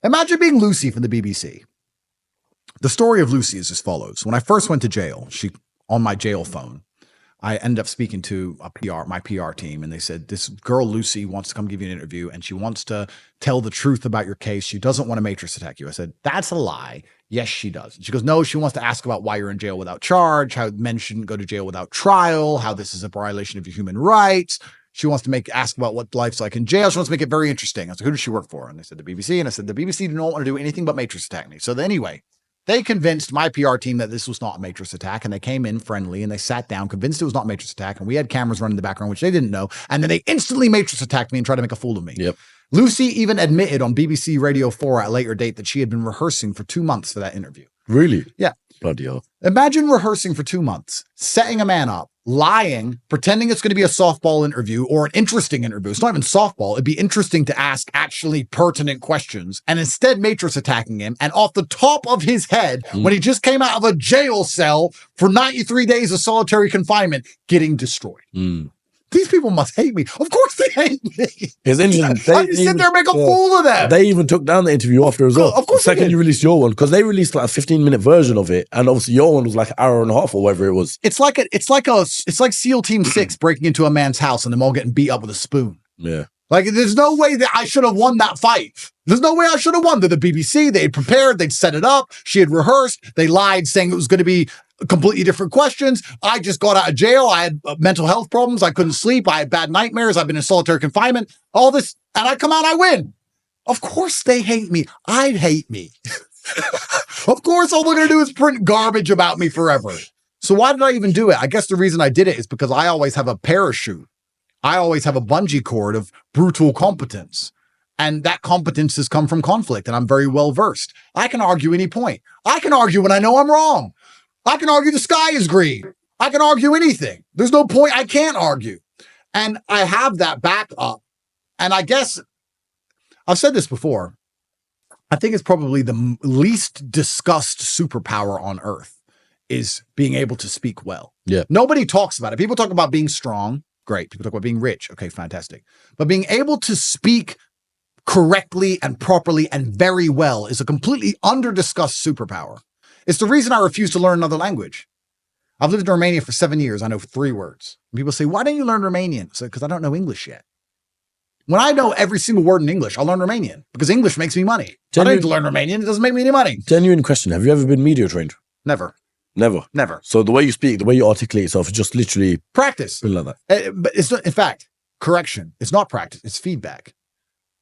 Imagine being Lucy from the BBC. The story of Lucy is as follows. When I first went to jail, on my jail phone, I ended up speaking to my PR team, and they said, this girl, Lucy, wants to come give you an interview, and she wants to tell the truth about your case. She doesn't want to matrix attack you. I said, that's a lie. Yes, she does. And she goes, no, she wants to ask about why you're in jail without charge, how men shouldn't go to jail without trial, how this is a violation of your human rights. She wants to ask about what life's like in jail. She wants to make it very interesting. I was like, who does she work for? And they said, the BBC. And I said, the BBC do not want to do anything but matrix attack me. So anyway, they convinced my PR team that this was not a matrix attack, and they came in friendly and they sat down, convinced it was not a matrix attack, and we had cameras running in the background, which they didn't know, and then they instantly matrix attacked me and tried to make a fool of me. Yep. Lucy even admitted on BBC Radio 4 at a later date that she had been rehearsing for 2 months for that interview. Really? Yeah. Bloody hell. Imagine rehearsing for 2 months, setting a man up, lying, pretending it's going to be a softball interview or an interesting interview. It's not even softball. It'd be interesting to ask actually pertinent questions, and instead matrix attacking him. And off the top of his head, when he just came out of a jail cell for 93 days of solitary confinement, getting destroyed. These people must hate me. Of course they hate me. It's interesting. I just sit there and make a fool of them. They even took down the interview after as well. Of course, the second you released your one, because they released like a 15-minute version of it, and obviously your one was like an hour and a half or whatever it was. It's like SEAL Team 6 breaking into a man's house and them all getting beat up with a spoon. Yeah. Like, there's no way that I should have won that fight. There's no way I should have won. They're the BBC. They had prepared. They'd set it up. She had rehearsed. They lied, saying it was going to be completely different questions. I just got out of jail. I had mental health problems. I couldn't sleep. I had bad nightmares. I've been in solitary confinement. All this. And I come out, I win. Of course they hate me. I'd hate me. Of course, all they're going to do is print garbage about me forever. So why did I even do it? I guess the reason I did it is because I always have a parachute. I always have a bungee cord of brutal competence. And that competence has come from conflict, and I'm very well versed. I can argue any point. I can argue when I know I'm wrong. I can argue the sky is green. I can argue anything. There's no point I can't argue. And I have that backup. And I guess I've said this before. I think it's probably the least discussed superpower on earth is being able to speak well. Yeah. Nobody talks about it. People talk about being strong. Great. People talk about being rich. Okay, fantastic. But being able to speak correctly and properly and very well is a completely under-discussed superpower. It's the reason I refuse to learn another language. I've lived in Romania for 7 years. I know 3 words. And people say, why don't you learn Romanian? I say, because I don't know English yet. When I know every single word in English, I'll learn Romanian because English makes me money. I don't need to learn Romanian. It doesn't make me any money. Genuine question. Have you ever been media trained? Never. Never. So the way you speak, the way you articulate yourself is just literally practice. Like that. But it's not, in fact, correction. It's not practice. It's feedback.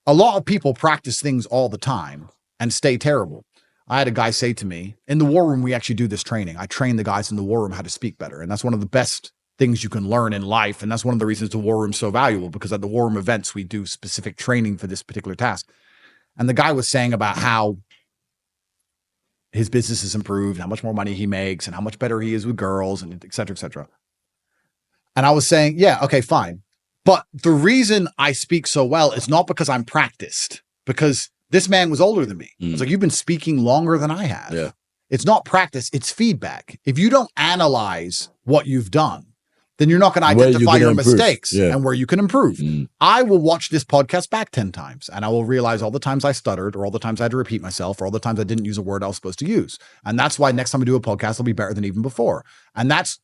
A lot of people practice things all the time and stay terrible. I had a guy say to me, in the war room, we actually do this training. I train the guys in the war room how to speak better. And that's one of the best things you can learn in life. And that's one of the reasons the war room is so valuable, because at the war room events, we do specific training for this particular task. And the guy was saying about how his business has improved, how much more money he makes, and how much better he is with girls, and et cetera, et cetera. And I was saying, yeah, okay, fine. But the reason I speak so well is not because I'm practiced, because this man was older than me. It's like, you've been speaking longer than I have. Yeah. It's not practice, it's feedback. If you don't analyze what you've done, then you're not going to identify your mistakes and where you can improve. I will watch this podcast back 10 times and I will realize all the times I stuttered, or all the times I had to repeat myself, or all the times I didn't use a word I was supposed to use. And that's why next time I do a podcast, it'll be better than even before. And that's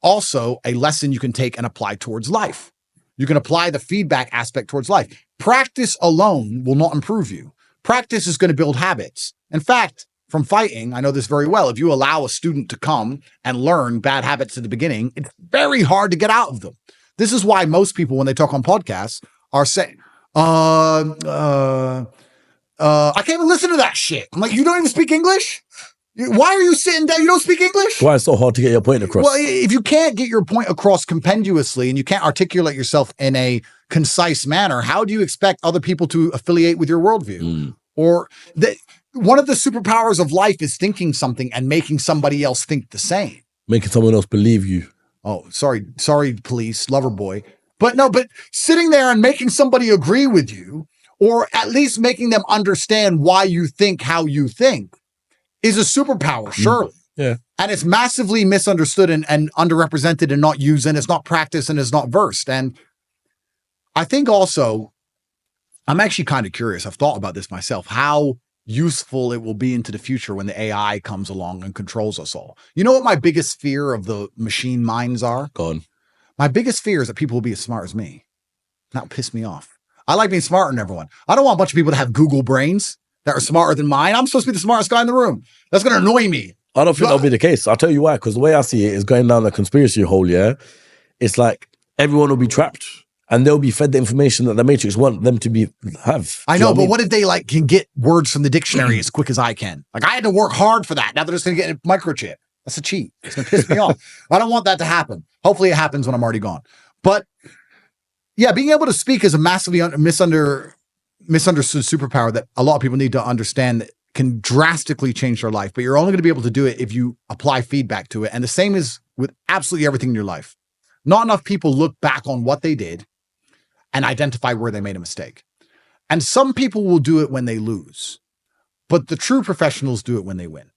also a lesson you can take and apply towards life. You can apply the feedback aspect towards life. Practice alone will not improve you. Practice is going to build habits. In fact, from fighting, I know this very well. If you allow a student to come and learn bad habits at the beginning, it's very hard to get out of them. This is why most people, when they talk on podcasts, are saying, I can't even listen to that shit. I'm like, you don't even speak English? Why are you sitting down? You don't speak English? Why it's so hard to get your point across? Well, if you can't get your point across compendiously and you can't articulate yourself in a concise manner, how do you expect other people to affiliate with your worldview? Or one of the superpowers of life is thinking something and making somebody else think the same. Making someone else believe you. Oh, sorry, police, lover boy. But sitting there and making somebody agree with you, or at least making them understand why you think how you think, is a superpower, surely. Yeah. And it's massively misunderstood and underrepresented and not used, and it's not practiced and it's not versed. And I think also, I'm actually kind of curious. I've thought about this myself, how useful it will be into the future when the AI comes along and controls us all. You know what my biggest fear of the machine minds are? Go on. My biggest fear is that people will be as smart as me. That would piss me off. I like being smarter than everyone. I don't want a bunch of people to have Google brains that are smarter than mine. I'm supposed to be the smartest guy in the room. That's going to annoy me. I don't think that'll be the case. I'll tell you why. Because the way I see it is going down the conspiracy hole, yeah? It's like everyone will be trapped and they'll be fed the information that the Matrix want them to have. I know, but what if they like can get words from the dictionary as quick as I can? Like I had to work hard for that. Now they're just going to get a microchip. That's a cheat. It's going to piss me off. I don't want that to happen. Hopefully it happens when I'm already gone. But yeah, being able to speak is a massively misunderstood superpower that a lot of people need to understand that can drastically change their life. But you're only going to be able to do it if you apply feedback to it. And the same is with absolutely everything in your life. Not enough people look back on what they did and identify where they made a mistake. And some people will do it when they lose, but the true professionals do it when they win.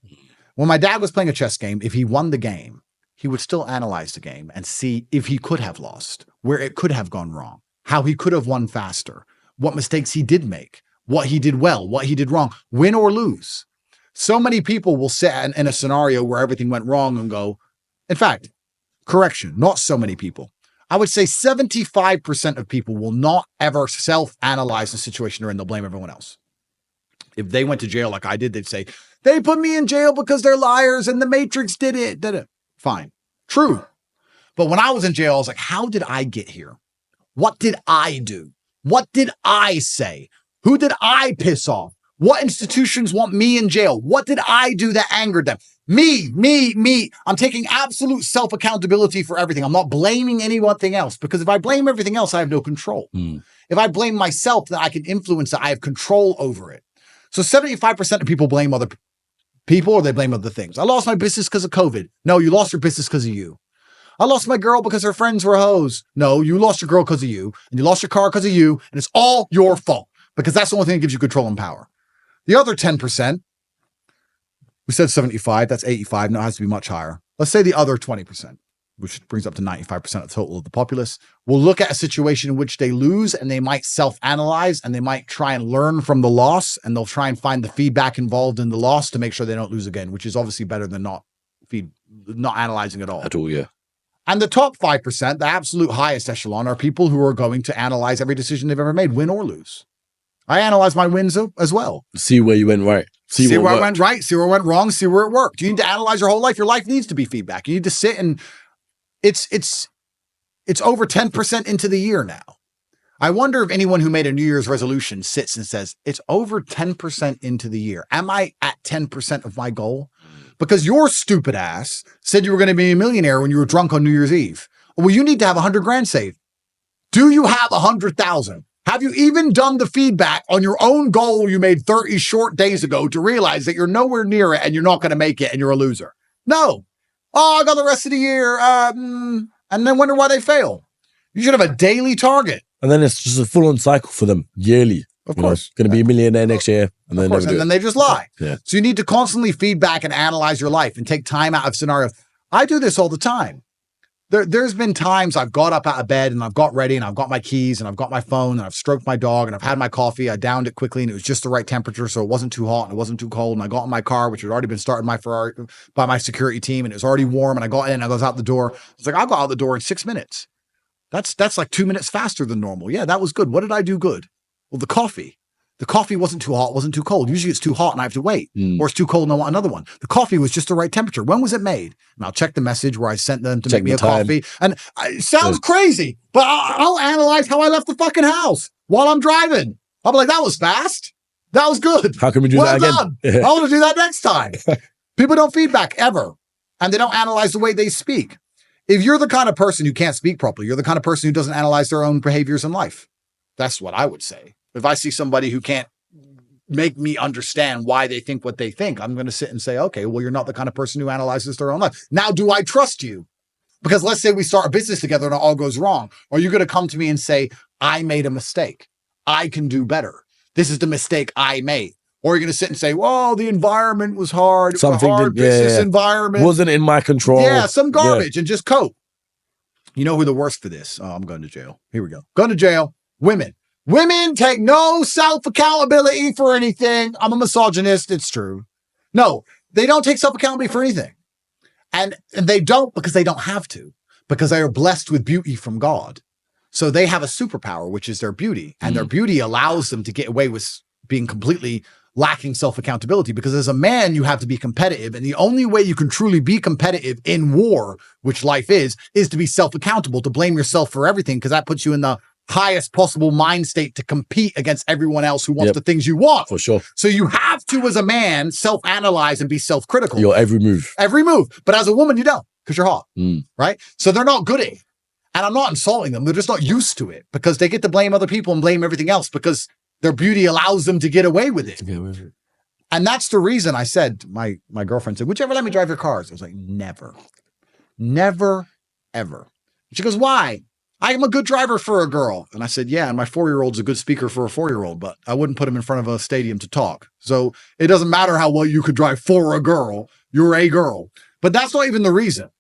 When my dad was playing a chess game, if he won the game, he would still analyze the game and see if he could have lost, where it could have gone wrong, how he could have won faster, what mistakes he did make, what he did well, what he did wrong, win or lose. So many people will sit in a scenario where everything went wrong and go, in fact, correction, not so many people. I would say 75% of people will not ever self-analyze the situation they're in. They'll blame everyone else. If they went to jail like I did, they'd say, they put me in jail because they're liars and the Matrix did it. Fine. True. But when I was in jail, I was like, how did I get here? What did I do? What did I say? Who did I piss off? What institutions want me in jail? What did I do that angered them? Me. I'm taking absolute self-accountability for everything. I'm not blaming anything else because if I blame everything else, I have no control. If I blame myself, then I can influence it. I have control over it. So 75% of people blame other people or they blame other things. I lost my business because of COVID. No, you lost your business because of you. I lost my girl because her friends were hoes. No, you lost your girl because of you. And you lost your car because of you. And it's all your fault because that's the only thing that gives you control and power. The other 10%, we said 75, that's 85. No, it has to be much higher. Let's say the other 20%, which brings up to 95% of the total of the populace, will look at a situation in which they lose and they might self-analyze and they might try and learn from the loss and they'll try and find the feedback involved in the loss to make sure they don't lose again, which is obviously better than not analyzing at all. At all, yeah. And the top 5%, the absolute highest echelon, are people who are going to analyze every decision they've ever made, win or lose. I analyze my wins as well. See where you went right. See where I went right, see where I went wrong, see where it worked. You need to analyze your whole life. Your life needs to be feedback. You need to sit and it's over 10% into the year now. I wonder if anyone who made a New Year's resolution sits and says, it's over 10% into the year. Am I at 10% of my goal? Because your stupid ass said you were going to be a millionaire when you were drunk on New Year's Eve. Well, you need to have 100 grand saved. Do you have 100,000? Have you even done the feedback on your own goal you made 30 short days ago to realize that you're nowhere near it and you're not going to make it and you're a loser? No. Oh, I got the rest of the year. And then wonder why they fail. You should have a daily target. And then it's just a full-on cycle for them yearly. Of course. Going to be a millionaire next year. And then, then they just lie. Yeah. So you need to constantly feedback and analyze your life and take time out of scenarios. I do this all the time. There's been times I've got up out of bed and I've got ready and I've got my keys and I've got my phone and I've stroked my dog and I've had my coffee. I downed it quickly and it was just the right temperature. So it wasn't too hot and it wasn't too cold. And I got in my car, which had already been started by my security team. And it was already warm. And I got in and I was out the door. It's like, I got out the door in 6 minutes. That's like 2 minutes faster than normal. Yeah, that was good. What did I do good? Well, the coffee. The coffee wasn't too hot, wasn't too cold. Usually it's too hot and I have to wait. Or it's too cold and I want another one. The coffee was just the right temperature. When was it made? And I'll check the message where I sent them to make me a coffee. And it sounds crazy, but I'll analyze how I left the fucking house while I'm driving. I'll be like, that was fast. That was good. How can we do that again? Yeah. I want to do that next time. People don't feedback ever. And they don't analyze the way they speak. If you're the kind of person who can't speak properly, you're the kind of person who doesn't analyze their own behaviors in life. That's what I would say. If I see somebody who can't make me understand why they think what they think, I'm going to sit and say, okay, well, you're not the kind of person who analyzes their own life. Now, do I trust you? Because let's say we start a business together and it all goes wrong. Or you're going to come to me and say, I made a mistake. I can do better. This is the mistake I made. Or you're going to sit and say, well, the environment was hard. It was a hard business environment. Wasn't in my control. Yeah, some garbage and just cope. You know who the worst for this? Oh, I'm going to jail. Here we go. Going to jail. Women. Women take no self-accountability for anything. I'm a misogynist. It's true. No, they don't take self-accountability for anything. And they don't because they don't have to, because they are blessed with beauty from God. So they have a superpower, which is their beauty. And their beauty allows them to get away with being completely lacking self-accountability, because as a man, you have to be competitive. And the only way you can truly be competitive in war, which life is to be self-accountable, to blame yourself for everything, because that puts you in the highest possible mind state to compete against everyone else who wants the things you want. For sure. So you have to, as a man, self-analyze and be self-critical. Your every move. Every move. But as a woman, you don't, because you're hot, right? So they're not good at it. And I'm not insulting them. They're just not used to it, because they get to blame other people and blame everything else because their beauty allows them to get away with it. And that's the reason I said, my girlfriend said, would you ever let me drive your cars? I was like, never, ever. She goes, why? I am a good driver for a girl. And I said, yeah, and my 4-year-old's a good speaker for a 4-year-old, but I wouldn't put him in front of a stadium to talk. So it doesn't matter how well you could drive for a girl. You're a girl. But that's not even the reason.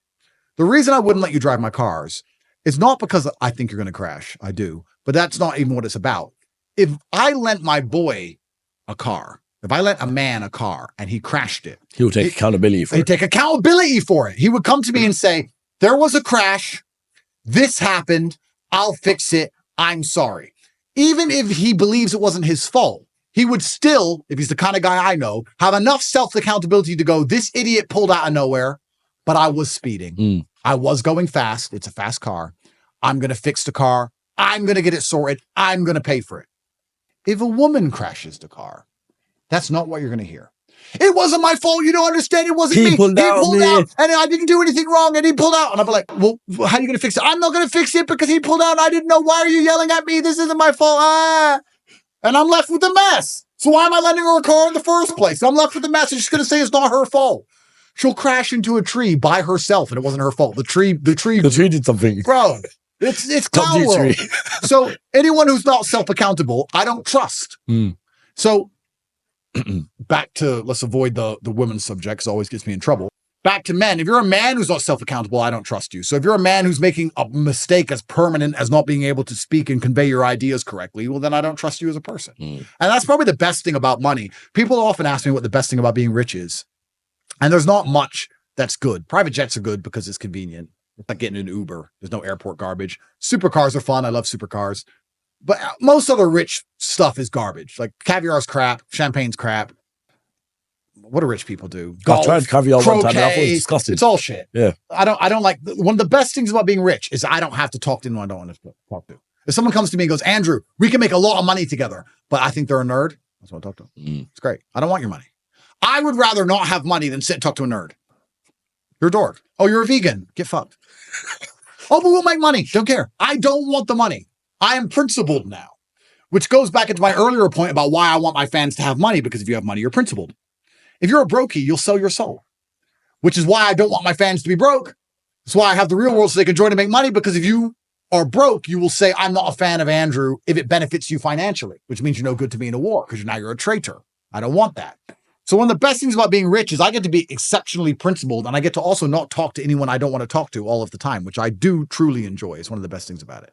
The reason I wouldn't let you drive my cars is not because I think you're going to crash. I do. But that's not even what it's about. If I lent my boy a car, if I lent a man a car and he crashed it, he would take accountability for it. He'd take accountability for it. He would come to me and say, there was a crash. This happened. I'll fix it. I'm sorry. Even if he believes it wasn't his fault, he would still, if he's the kind of guy I know, have enough self-accountability to go, this idiot pulled out of nowhere, but I was speeding. I was going fast. It's a fast car. I'm going to fix the car. I'm going to get it sorted. I'm going to pay for it. If a woman crashes the car, that's not what you're going to hear. It wasn't my fault. You don't understand. It wasn't me. He pulled out and I didn't do anything wrong and he pulled out. And I'll be like, well, how are you going to fix it? I'm not going to fix it because he pulled out and I didn't know. Why are you yelling at me? This isn't my fault. And I'm left with a mess. So why am I lending her a car in the first place? I'm left with a mess. And she's going to say it's not her fault. She'll crash into a tree by herself and it wasn't her fault. The tree did something. Bro, it's clown world. So anyone who's not self-accountable, I don't trust. So back to, let's avoid the women's subject because it always gets me in trouble. Back to men. If you're a man who's not self-accountable, I don't trust you. So if you're a man who's making a mistake as permanent as not being able to speak and convey your ideas correctly, well, then I don't trust you as a person. And that's probably the best thing about money. People often ask me what the best thing about being rich is. And there's not much that's good. Private jets are good because it's convenient. It's like getting an Uber. There's no airport garbage. Supercars are fun. I love supercars. But most other rich stuff is garbage. Like caviar's crap. Champagne's crap. What do rich people do? Golf, I tried caviar croquet, one time and I thought it was disgusting. It's all shit. Yeah. I don't like, one of the best things about being rich is I don't have to talk to anyone I don't want to talk to. If someone comes to me and goes, Andrew, we can make a lot of money together, but I think they're a nerd, that's what I talk to them. It's great. I don't want your money. I would rather not have money than sit and talk to a nerd. You're a dork. Oh, you're a vegan. Get fucked. Oh, but we'll make money. Don't care. I don't want the money. I am principled now, which goes back into my earlier point about why I want my fans to have money, because if you have money, you're principled. If you're a brokey, you'll sell your soul, which is why I don't want my fans to be broke. That's why I have the real world so they can join and make money, because if you are broke, you will say, I'm not a fan of Andrew if it benefits you financially, which means you're no good to me in a war because now you're a traitor. I don't want that. So one of the best things about being rich is I get to be exceptionally principled, and I get to also not talk to anyone I don't want to talk to all of the time, which I do truly enjoy. It's one of the best things about it.